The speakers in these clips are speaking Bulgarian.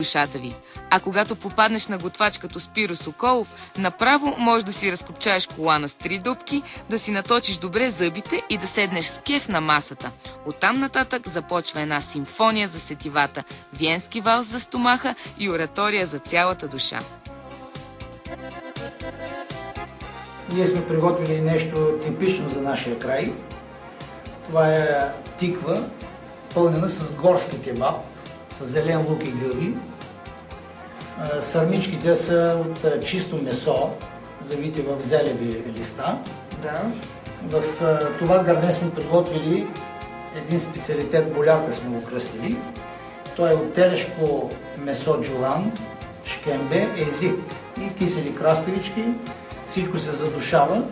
душата ви. А когато попаднеш на готвач като Спиро Соколов, направо можеш да си разкопчаеш колана с 3 дупки, да си наточиш добре зъбите и да седнеш с кеф на масата. Оттам нататък започва една симфония за сетивата, виенски валс за стомаха и оратория за цялата душа. Ние сме приготвили нещо типично за нашия край. Това е тиква, пълнена с горски кебаб, с зелен лук и гъби. Сърмичките са от чисто месо, завити в зелеви листа. Да. В това гарне сме приготвили един специалитет, болярка сме го кръстили. Той е от телешко месо джулан, шкембе, език и кисели краставички. Всичко се задушава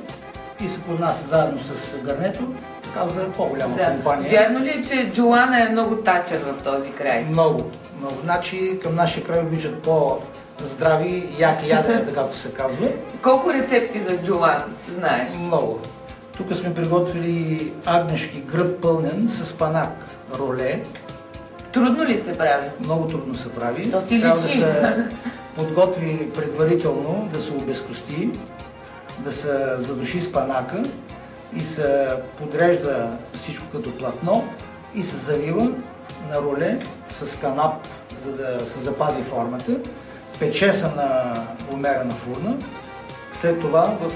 и се поднася заедно с гарнето, така за по-голяма компания. Вярно ли е, че джулана е много тачен в този край? Много. Значи към нашия край обичат по-здрави, яки ядене, както се казва. Колко рецепти за джулан знаеш? Много. Тук сме приготвили агнешки гръб пълнен с панак, роле. Трудно ли се прави? Много трудно се прави. То си трябва личи. да се подготви предварително, да се обезкости, да се задуши с панака и се подрежда всичко като платно и се завива на роле с канап, за да се запази формата. Пече се на умерена фурна. След това в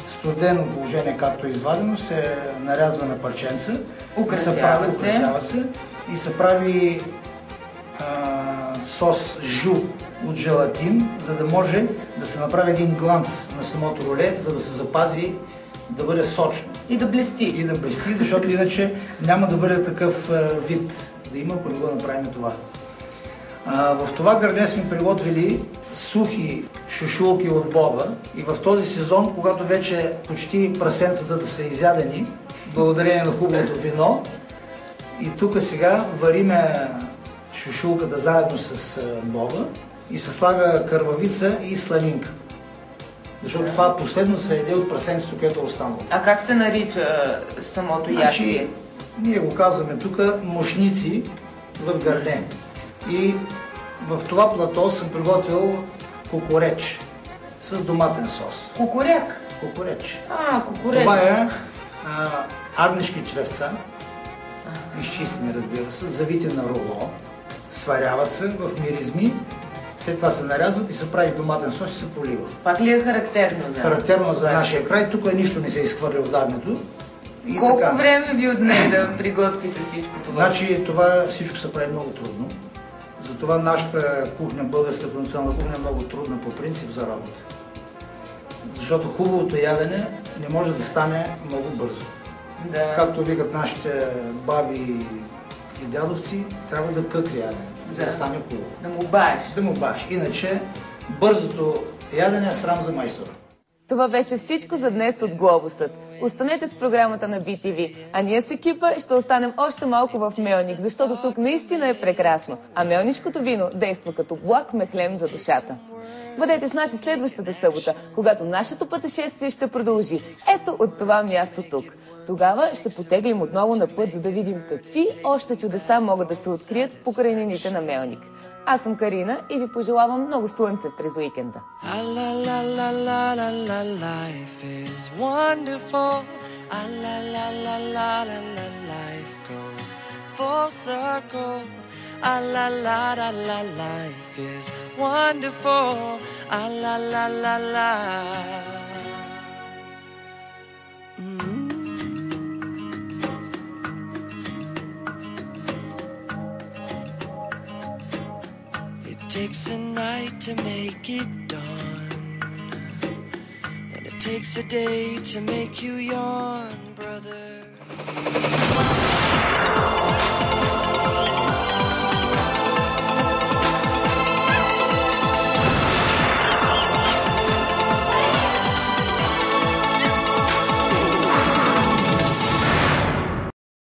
студено положение, както е извадено, се нарязва на парченца. Украсява се и се прави сос жу от желатин, за да може да се направи един гланц на самото роле, за да се запази, да бъде сочно. И да блести. И да блести, защото иначе няма да бъде такъв вид да има, ако не го направим това. В това гърне сме приготвили сухи шушулки от боба и в този сезон, когато вече почти прасенцата да са изядени, благодарение на хубавото вино, и тук сега вариме шушулката заедно с боба и се слага кървавица и сланинка. Защото това последно се еде от прасенцето, което е останало. А как се нарича самото ястие? Ние го казваме тук мушници в гърне. И в това плато съм приготвил кукуреч с доматен сос. Кукуряк? Кукуреч. Кукуреч. Това е агнешки чревца, изчистени, разбира се, завити на руло, сваряват се в миризми, след това се нарязват и се прави доматен сос и се полива. Пак ли е характерно? Характерно за нашия край. Тук нищо не се изхвърля от дагнето. Колко време ви отне да приготвите всичко това? Значи това всичко се прави много трудно. Затова нашата кухня, българската национална кухня е много трудна по принцип за работа. Защото хубавото ядене не може да стане много бързо. Да. Както викат нашите баби и дядовци, трябва да къкри ядене, за да стане хубаво. Да му баеш. Да му баеш. Иначе бързото ядене е срам за майстора. Това беше всичко за днес от Глобусът. Останете с програмата на BTV, а ние с екипа ще останем още малко в Мелник, защото тук наистина е прекрасно, а мелнишкото вино действа като благ мехлем за душата. Бъдете с нас и следващата събота, когато нашето пътешествие ще продължи. Ето от това място тук. Тогава ще потеглим отново на път, за да видим какви още чудеса могат да се открият в покрайнините на Мелник. Аз съм Карина и ви пожелавам много слънце през уикенда. Life is wonderful. Life goes full circle. Life is wonderful. It takes a night to make it dawn, and it takes a day to make you yawn, brother.